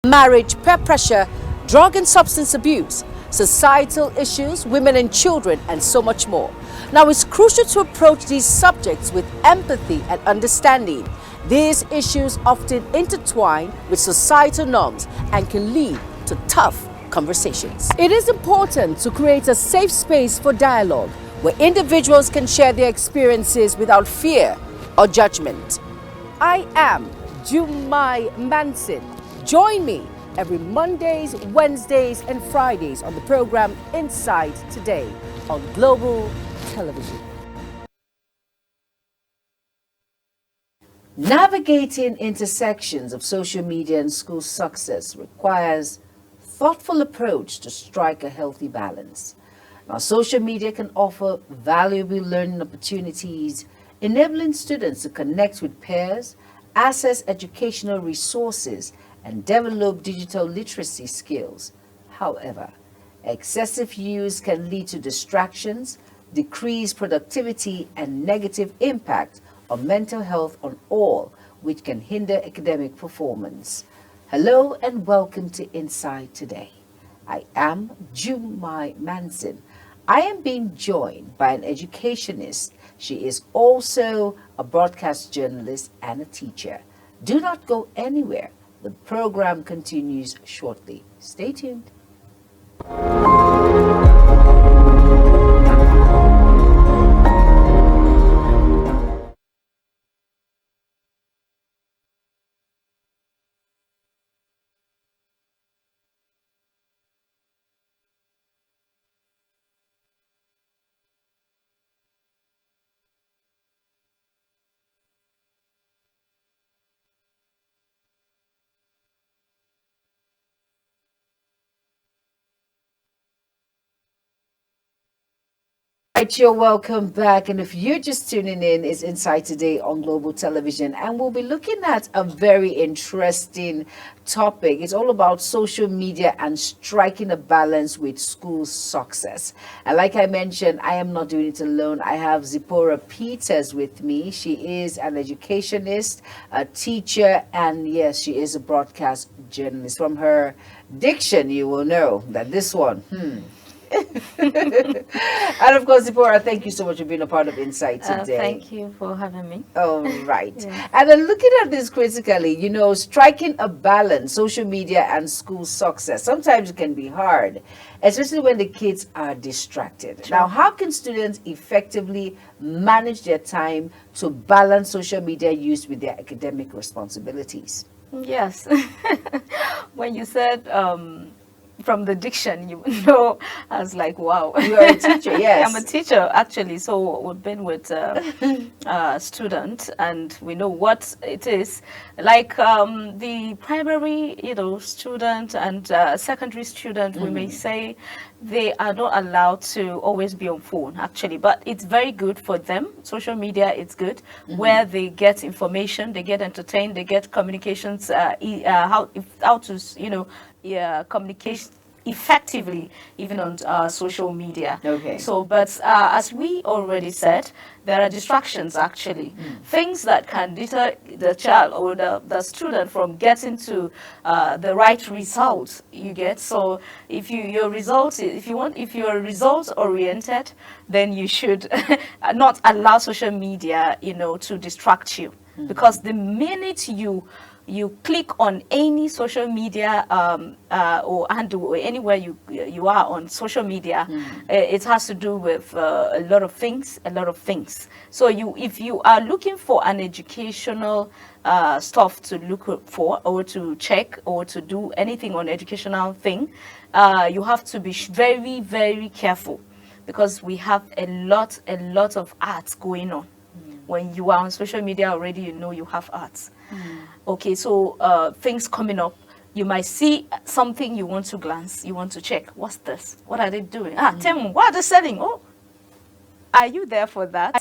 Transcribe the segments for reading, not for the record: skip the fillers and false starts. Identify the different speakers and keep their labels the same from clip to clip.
Speaker 1: marriage, peer pressure, drug and substance abuse, societal issues, women and children, and so much more. Now, it's crucial to approach these subjects with empathy and understanding. These issues often intertwine with societal norms and can lead to tough conversations. It is important to create a safe space for dialogue where individuals can share their experiences without fear or judgment. I am Jumai Manson. Join me every Mondays, Wednesdays, and Fridays on the program Inside Today on Global Television. Navigating intersections of social media and school success requires thoughtful approach to strike a healthy balance. Now, social media can offer valuable learning opportunities, enabling students to connect with peers, access educational resources, and develop digital literacy skills. However, excessive use can lead to distractions, decreased productivity, and negative impact on mental health on all, which can hinder academic performance. Hello and welcome to Inside Today. I am Jumai Manson. I am being joined by an educationist. She is also a broadcast journalist and a teacher. Do not go anywhere. The program continues shortly. Stay tuned. Right, you're welcome back. And if you're just tuning in, it's Inside Today on Global Television. And we'll be looking at a very interesting topic. It's all about social media and striking a balance with school success. And like I mentioned, I am not doing it alone. I have Zipporah Peters with me. She is an educationist, a teacher, and yes, she is a broadcast journalist. From her diction, you will know that this one, and of course, Zipporah, thank you so much for being a part of Insight today.
Speaker 2: Thank you for having me.
Speaker 1: All right.
Speaker 2: Yes.
Speaker 1: And then looking at this critically, striking a balance, social media and school success, sometimes it can be hard, especially when the kids are distracted.
Speaker 2: Sure.
Speaker 1: Now, how can students effectively manage their time to balance social media use with their academic responsibilities?
Speaker 2: Yes. When you said from the diction, you know, I was like, wow.
Speaker 1: You are a teacher, yes.
Speaker 2: I'm a teacher, actually. So we've been with students, and we know what it is. Like the primary, student and secondary student, we may say they are not allowed to always be on phone, actually. But it's very good for them. Social media, it's good, where they get information, they get entertained, they get communications, how to, communication effectively, even on social media.
Speaker 1: Okay.
Speaker 2: So, but as we already said, there are distractions, actually. Things that can deter the child or the student from getting to the right results you get. So if you're results oriented, then you should not allow social media, to distract you. Because the minute you click on any social media or handle or anywhere you are on social media, it has to do with a lot of things. So if you are looking for an educational stuff to look for or to check or to do anything on educational thing, you have to be very, very careful, because we have a lot of arts going on. When you are on social media already, you have arts. Okay, so things coming up, you might see something you want to glance, you want to check. What's this? What are they doing? Tell me, what are they selling? Oh, are you there for that?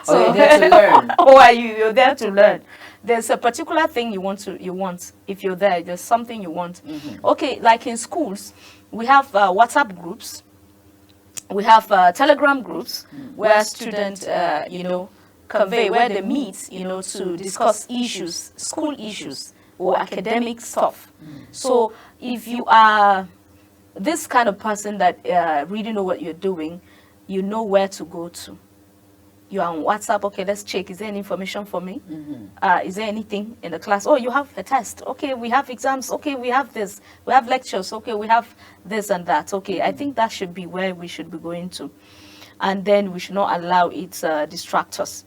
Speaker 1: So you're there to learn.
Speaker 2: Or you're there to learn. There's a particular thing you want. If you're there's something you want. Okay, like in schools, we have WhatsApp groups. We have Telegram groups where students, convey, where they meet, to discuss issues, school issues, or academic stuff. So if you are this kind of person that really know what you're doing, you know where to go to. You're on WhatsApp, okay, let's check. Is there any information for me? Is there anything in the class? Oh, you have a test. Okay, we have exams. Okay, we have this. We have lectures. Okay, we have this and that. Okay, I think that should be where we should be going to. And then we should not allow it distract us.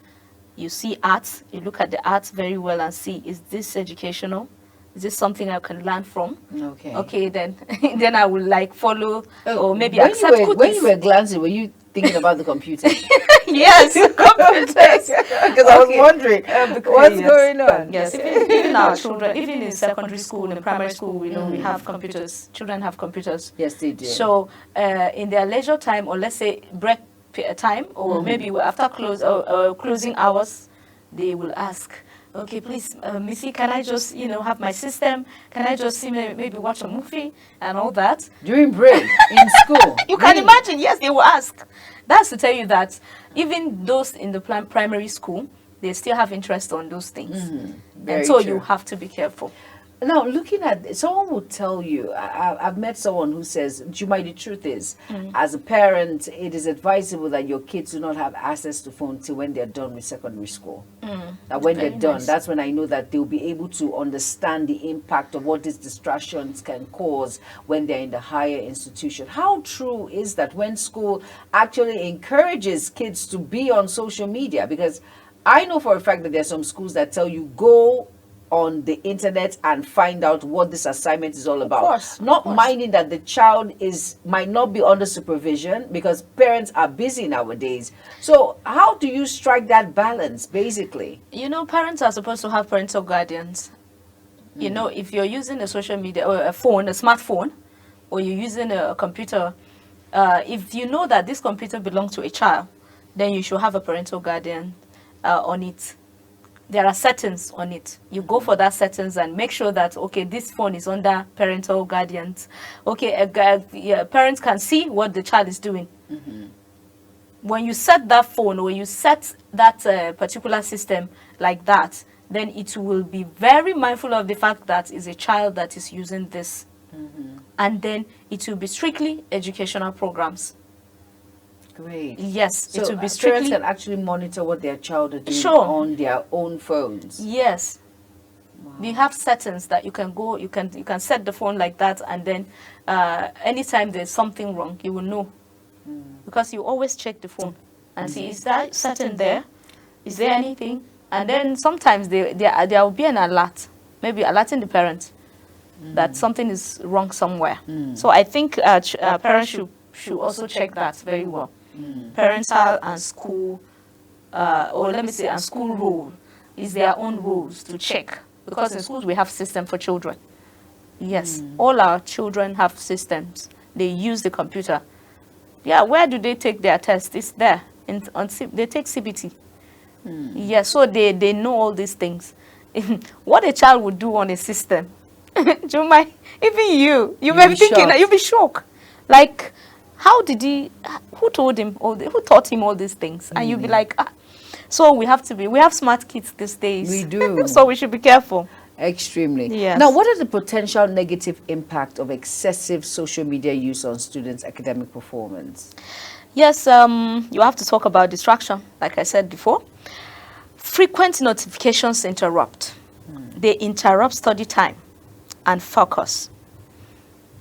Speaker 2: You see art, you look at the art very well and see, is this educational? Is this something I can learn from?
Speaker 1: Okay.
Speaker 2: Okay, then then I will like follow or maybe
Speaker 1: when
Speaker 2: accept
Speaker 1: you were,
Speaker 2: cookies.
Speaker 1: when you were glancing, were you thinking about the computer?
Speaker 2: Yes, computers.
Speaker 1: Because I was wondering what's going on.
Speaker 2: Yes, even our children, even in secondary school, in primary school, we know we have computers. Children have computers.
Speaker 1: Yes, they do.
Speaker 2: So in their leisure time, or let's say break time, or maybe after closing hours, they will ask, okay, please, Missy, can I just, have my system? Can I just maybe watch a movie and all that?
Speaker 1: During break in school.
Speaker 2: You can imagine, yes, they will ask. That's to tell you that even those in the primary school, they still have interest on those things. And so you have to be careful.
Speaker 1: Now, looking at, someone will tell you, I've met someone who says, Jumai, the truth is, as a parent, it is advisable that your kids do not have access to phone till when they're done with secondary school. That when they're done, that's when I know that they'll be able to understand the impact of what these distractions can cause when they're in the higher institution. How true is that when school actually encourages kids to be on social media? Because I know for a fact that there are some schools that tell you, go on the internet and find out what this assignment is all about. Not minding that the child might not be under supervision because parents are busy nowadays. So how do you strike that balance, basically?
Speaker 2: Parents are supposed to have parental guardians. If you're using a social media or a smartphone, or you're using a computer, if you know that this computer belongs to a child, then you should have a parental guardian on it. There are settings on it. You go for that settings and make sure that, okay, this phone is under parental guardians. Okay, parents can see what the child is doing. When you set that phone or you set that particular system like that, then it will be very mindful of the fact that it's a child that is using this. And then it will be strictly educational programs.
Speaker 1: Great.
Speaker 2: Yes,
Speaker 1: So
Speaker 2: it will be strictly.
Speaker 1: parents can actually monitor what their child are doing
Speaker 2: Sure.
Speaker 1: on their own phones.
Speaker 2: Yes. You have settings that you can go, you can set the phone like that, and then anytime there's something wrong, you will know. Because you always check the phone and see, is that setting there? Is there anything? And then sometimes there will be an alert, maybe alerting the parent that something is wrong somewhere. So I think parents should also check that very well. Parental and school, or let me say, and school role is their own rules to check. Because in schools we have system for children. Yes, all our children have systems. They use the computer. Yeah, where do they take their test? It's there. They take CBT. Yeah, so they know all these things. What a child would do on a system, Jumai, even you may be thinking that you'll be shocked. Like, how did who taught him all these things? And you'll be like, So we have smart kids these days.
Speaker 1: We do.
Speaker 2: So we should be careful.
Speaker 1: Extremely.
Speaker 2: Yes.
Speaker 1: Now, what are the potential negative impact of excessive social media use on students' academic performance?
Speaker 2: Yes, you have to talk about distraction, like I said before. Frequent notifications interrupt. They interrupt study time and focus.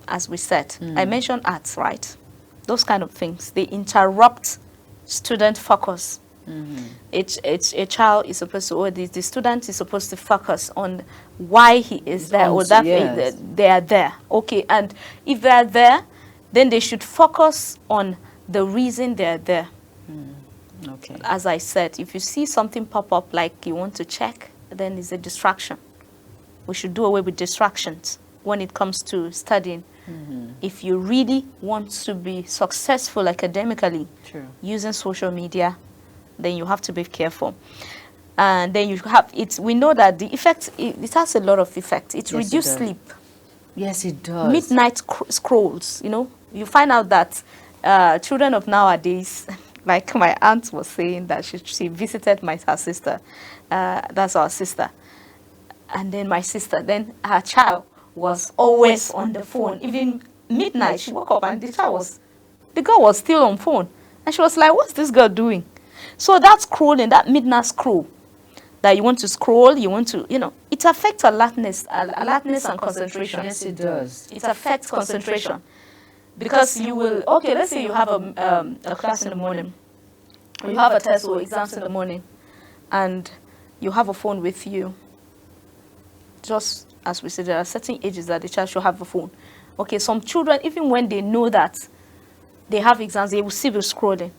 Speaker 2: As we said, I mentioned arts, right? Those kind of things. They interrupt student focus. It's a child is supposed to, or the student is supposed to focus on why he is there, or that they are there. Okay, and if they are there, then they should focus on the reason they are there.
Speaker 1: Okay.
Speaker 2: As I said, if you see something pop up like you want to check, then it's a distraction. We should do away with distractions when it comes to studying. If you really want to be successful academically using social media, then you have to be careful. And then you have it. We know that the effect, it has a lot of effect. It reduces sleep.
Speaker 1: Yes, it does.
Speaker 2: Midnight scrolls, you find out that children of nowadays, like my aunt was saying that she visited her sister, that's our sister. And then my sister, then her child was always on the phone. Even midnight, she woke up and the girl was still on phone. And she was like, what's this girl doing? So that scrolling, that midnight scroll, that you want to scroll, you want to, it affects alertness and concentration.
Speaker 1: Yes, it does.
Speaker 2: It affects concentration. Because you will, okay, let's say you have a class in the morning, or you have a test or exams in the morning, and you have a phone with you. Just as we said, there are certain ages that the child should have a phone. Okay, some children, even when they know that they have exams, they will still be scrolling.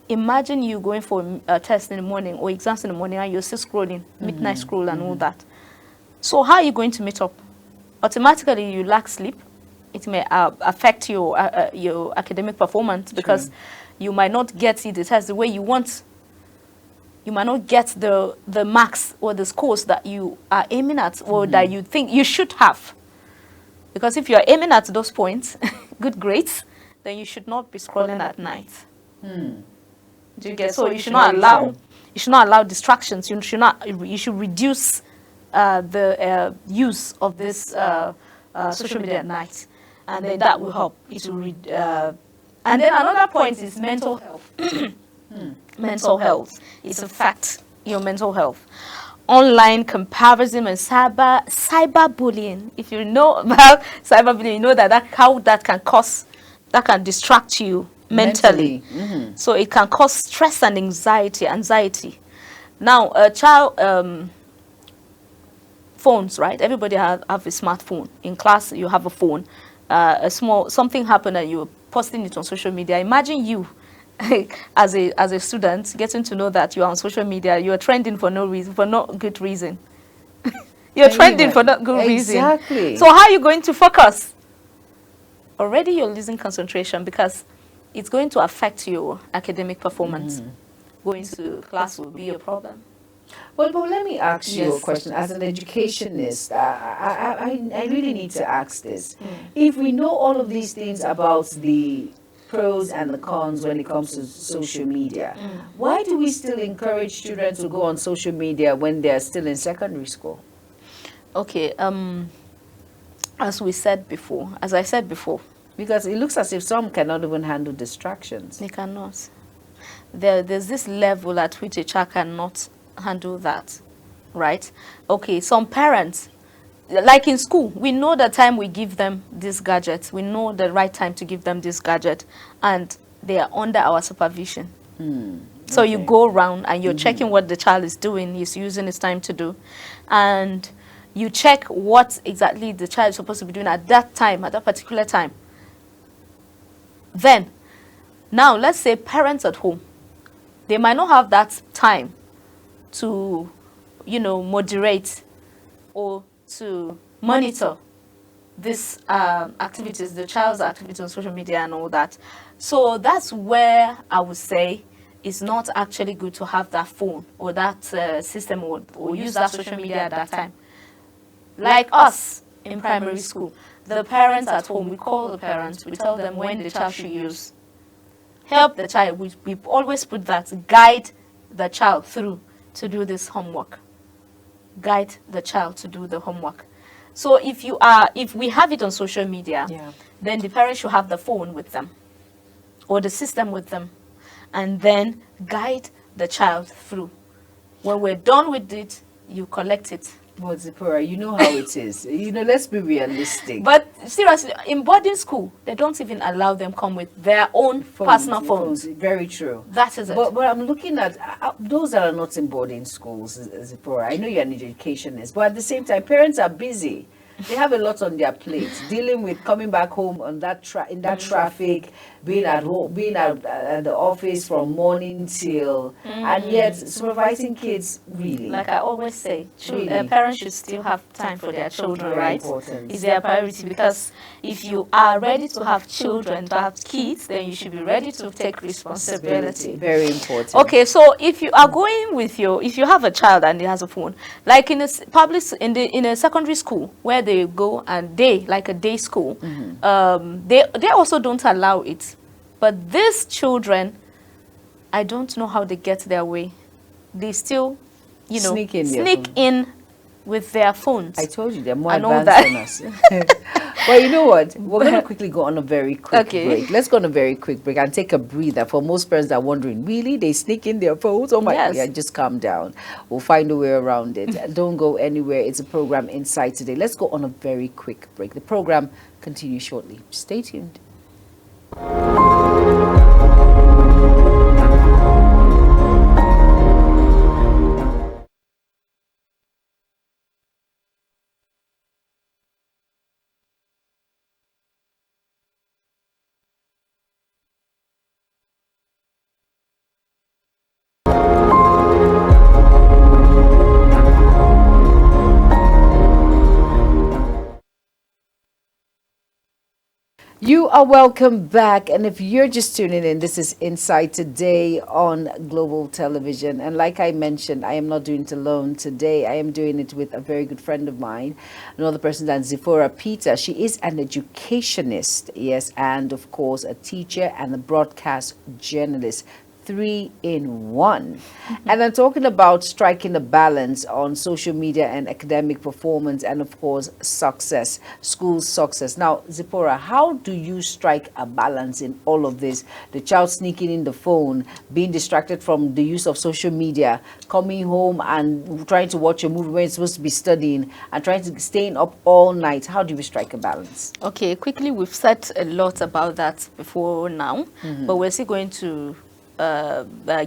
Speaker 2: Imagine you going for a test in the morning or exams in the morning and you're still scrolling, midnight scroll and all that. So how are you going to meet up? Automatically, you lack sleep. It may affect your academic performance because you might not get the test the way you want. You might not get the marks or the scores that you are aiming at or that you think you should have. Because if you're aiming at those points, good grades, then you should not be scrolling at night. Do you get? So you should not allow distractions. You should reduce the use of this social media at night, and then that will help. It will and then another point is mental health. Mental health. It's a fact. Your mental health. Online comparison and cyberbullying. If you know about cyberbullying, you know how that can distract you mentally. So it can cause stress and anxiety. Now, a child phones, right? Everybody have a smartphone. In class, you have a phone. Something happened and you're posting it on social media. Imagine you as a student getting to know that you are on social media, you are trending for no good reason. You're trending for not good reason.
Speaker 1: Exactly.
Speaker 2: So how are you going to focus? Already you're losing concentration because it's going to affect your academic performance. Going to class will be a problem.
Speaker 1: Well, but let me ask you a question. As an educationist, I really need to ask this. If we know all of these things about the pros and the cons when it comes to social media, why do we still encourage children to go on social media when they're still in secondary school?
Speaker 2: Okay, as I said before,
Speaker 1: because it looks as if some cannot even handle distractions.
Speaker 2: They cannot. There's this level at which a child cannot handle that, right? Okay, some parents, like in school, we know the time we give them this gadget. We know the right time to give them this gadget, and they are under our supervision. So you go around and you're checking what the child is doing, he's using his time to do, and you check what exactly the child is supposed to be doing at that time, at that particular time. Then, now let's say parents at home, they might not have that time to, moderate or to monitor this activities, the child's activities on social media and all that. So that's where I would say it's not actually good to have that phone or that system or use that social media at that time. Like us in primary school, the parents at home, we call the parents, we tell them when the child should use. Help the child. We always put that, guide the child through to do this homework. Guide the child to do the homework. So if we have it on social media, then the parents should have the phone with them or the system with them, and then guide the child through. When we're done with it, you collect it.
Speaker 1: Well, Zipporah, you know how it is. Let's be realistic.
Speaker 2: But seriously, in boarding school, they don't even allow them come with their own personal phones.
Speaker 1: Very true.
Speaker 2: That is it.
Speaker 1: But I'm looking at those that are not in boarding schools, Zipporah. I know you're an educationist, but at the same time, parents are busy. They have a lot on their plate, dealing with coming back home on that traffic, being at home, being at the office from morning till, and yet supervising kids, really.
Speaker 2: Like I always say,
Speaker 1: Really?
Speaker 2: Parents should still have time for their children,
Speaker 1: Very
Speaker 2: right?
Speaker 1: important.
Speaker 2: Is their priority, because if you are ready to have children, to have kids, then you should be ready to take responsibility.
Speaker 1: Very important.
Speaker 2: Okay, so if you are going with if you have a child and he has a phone, like in a secondary school where they go and like a day school, they also don't allow it. But these children, I don't know how they get their way. They still,
Speaker 1: Sneak in
Speaker 2: with their phones.
Speaker 1: I told you they're more
Speaker 2: I know
Speaker 1: advanced than us. Well, you know what? We're going to quickly go on a very quick
Speaker 2: Okay.
Speaker 1: break. Let's go on a very quick break and take a breather. For most parents that are wondering, really? They sneak in their phones? Oh my
Speaker 2: Yes.
Speaker 1: God, just calm down. We'll find a way around it. Don't go anywhere. It's a program Inside Today. Let's go on a very quick break. The program continues shortly. Stay tuned. You are welcome back. And if you're just tuning in, this is Inside Today on Global Television. And like I mentioned, I am not doing it alone today. I am doing it with a very good friend of mine, another person than Zipporah Peter. She is an educationist, yes, and of course a teacher and a broadcast journalist. 3 in 1. And I'm talking about striking a balance on social media and academic performance and of course success, school success. Now, Zipporah, how do you strike a balance in all of this? The child sneaking in the phone, being distracted from the use of social media, coming home and trying to watch a movie when you're supposed to be studying, and trying to staying up all night. How do we strike a balance?
Speaker 2: Okay, quickly, we've said a lot about that before now, but we're still going to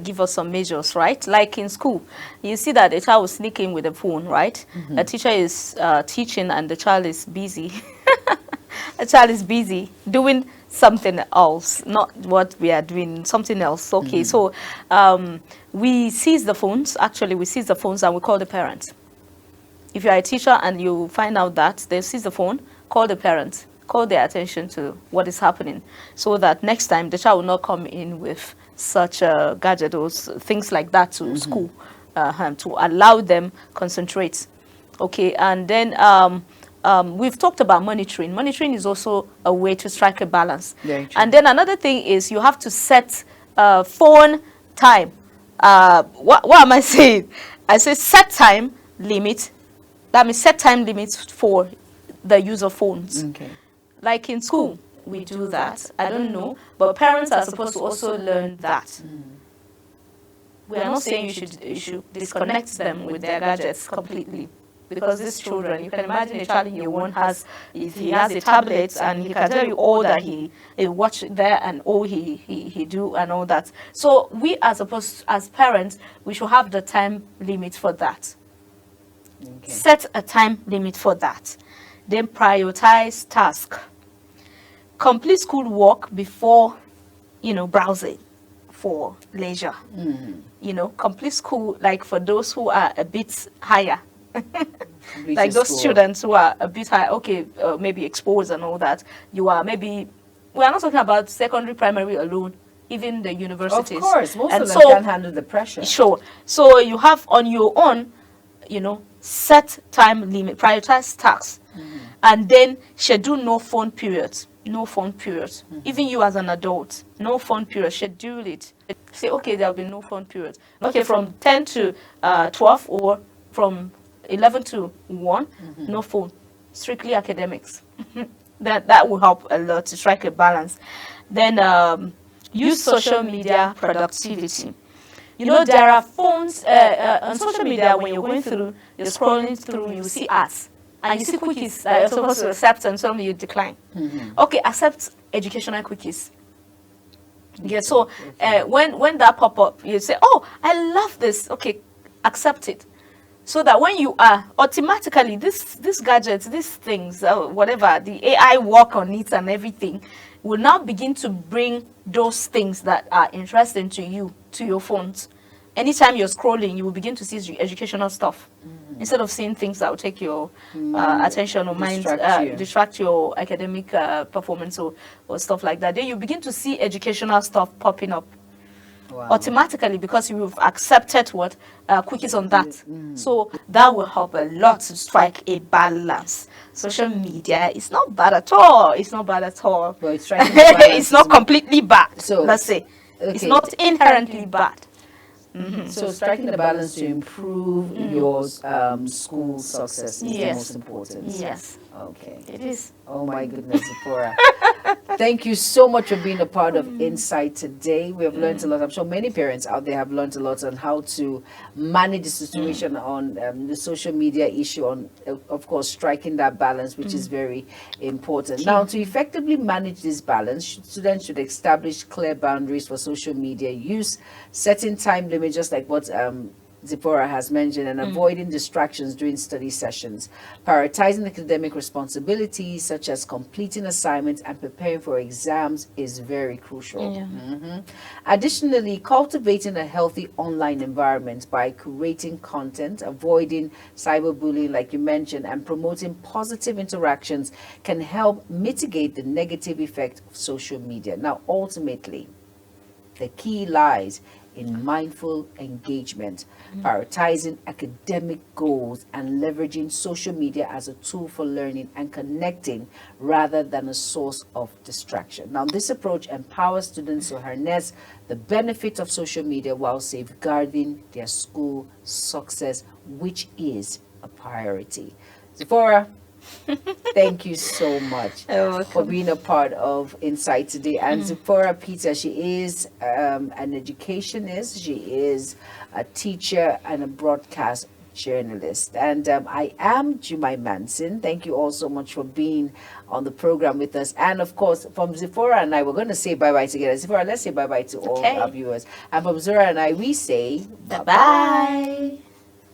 Speaker 2: give us some measures, right? Like in school, you see that the child will sneak in with a phone, right? A teacher is teaching and the child is busy. A child is busy doing something else, not what we are doing, something else. Okay, so we seize the phones. Actually, we seize the phones and we call the parents. If you are a teacher and you find out that they seize the phone, call the parents, call their attention to what is happening, so that next time the child will not come in with such a gadget or things like that to school, to allow them concentrate. Okay, and then we've talked about monitoring. Monitoring is also a way to strike a balance.
Speaker 1: Very true.
Speaker 2: And then another thing is you have to set phone time. What am I saying? I say set time limit. That means set time limits for the use of phones.
Speaker 1: Okay.
Speaker 2: Like in school, we do that. I don't know, but parents are supposed to also learn that. We are not saying you should disconnect them with their gadgets completely, because these children, you can imagine a child in year 1 he has a tablet and he can tell you all that he watch there and all he do and all that. So we are supposed, as parents, we should have the time limit for that.
Speaker 1: Okay.
Speaker 2: Set a time limit for that. Then prioritize task. Complete school work before, browsing for leisure. Complete school, like for those who are a bit higher.
Speaker 1: Complete
Speaker 2: Like those
Speaker 1: school.
Speaker 2: students who are a bit high, okay, maybe exposed and all that. You are maybe, we are not talking about secondary, primary alone, even the universities.
Speaker 1: Of course, most
Speaker 2: and
Speaker 1: of them can't handle the pressure.
Speaker 2: Sure. So you have on your own, set time limit, prioritize tasks, and then schedule no phone periods. No phone periods. Even you as an adult, no phone periods. Schedule it. Say, okay, there will be no phone periods. Okay, from 10 to 12 or from 11 to 1, no phone. Strictly academics. That will help a lot to strike a balance. Then use social media productivity. There are phones on social media. When you're going through, you're scrolling through, you see ads. And you see cookies that you're supposed to accept and some you decline. Okay, accept educational cookies. Yeah, so when that pop up, you say, oh, I love this. Okay, accept it. So that when you are automatically, these gadgets, these things, whatever, the AI work on it and everything, will now begin to bring those things that are interesting to you, to your phones. Anytime you're scrolling, you will begin to see educational stuff. Instead of seeing things that will take your attention or mind, distract your academic performance or stuff like that. Then you begin to see educational stuff popping up.
Speaker 1: Wow.
Speaker 2: Automatically, because you've accepted what cookies on that. So that will help a lot to strike a balance. Social media is not bad at all. It's not bad at all.
Speaker 1: Well, it's striking a balance
Speaker 2: it's not completely bad.
Speaker 1: So,
Speaker 2: let's say it's
Speaker 1: okay.
Speaker 2: not inherently bad.
Speaker 1: So striking the balance to improve your school success is the
Speaker 2: Yes.
Speaker 1: most important.
Speaker 2: Yes,
Speaker 1: Okay.
Speaker 2: it is.
Speaker 1: Oh my goodness, Zipporah. Thank you so much for being a part of Insight today. We have learned a lot. I'm sure many parents out there have learned a lot on how to manage the situation on the social media issue, on, of course, striking that balance, which is very important. Now, to effectively manage this balance, students should establish clear boundaries for social media use, setting time limits, just like what Zipporah has mentioned, and avoiding distractions during study sessions, prioritizing academic responsibilities such as completing assignments and preparing for exams is very crucial. Additionally, cultivating a healthy online environment by curating content, avoiding cyberbullying, like you mentioned, and promoting positive interactions can help mitigate the negative effect of social media. Now, ultimately, the key lies in mindful engagement, prioritizing academic goals, and leveraging social media as a tool for learning and connecting rather than a source of distraction. Now, this approach empowers students to harness the benefit of social media while safeguarding their school success, which is a priority. Zipporah, thank you so much for being a part of Insight today. And Zipporah Peter, she is an educationist, she is a teacher and a broadcast journalist. And I am Jumai Manson. Thank you all so much for being on the program with us. And of course, from Zipporah and I, we're going to say bye-bye together. Zipporah, let's say bye-bye to all our viewers. And from Zora and I, we say
Speaker 2: Bye-bye.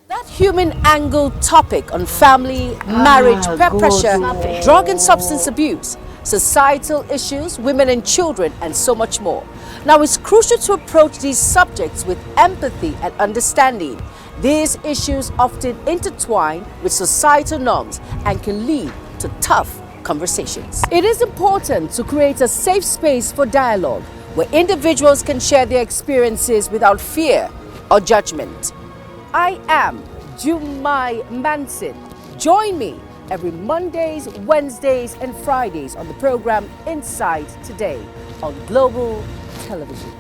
Speaker 3: That human angle topic on family, marriage, peer pressure, drug and substance abuse, societal issues, women and children, and so much more. Now, it's crucial to approach these subjects with empathy and understanding. These issues often intertwine with societal norms and can lead to tough conversations. It is important to create a safe space for dialogue where individuals can share their experiences without fear or judgment. I am Jumai Manson. Join me every Mondays, Wednesdays, and Fridays on the program Inside Today on Global Television.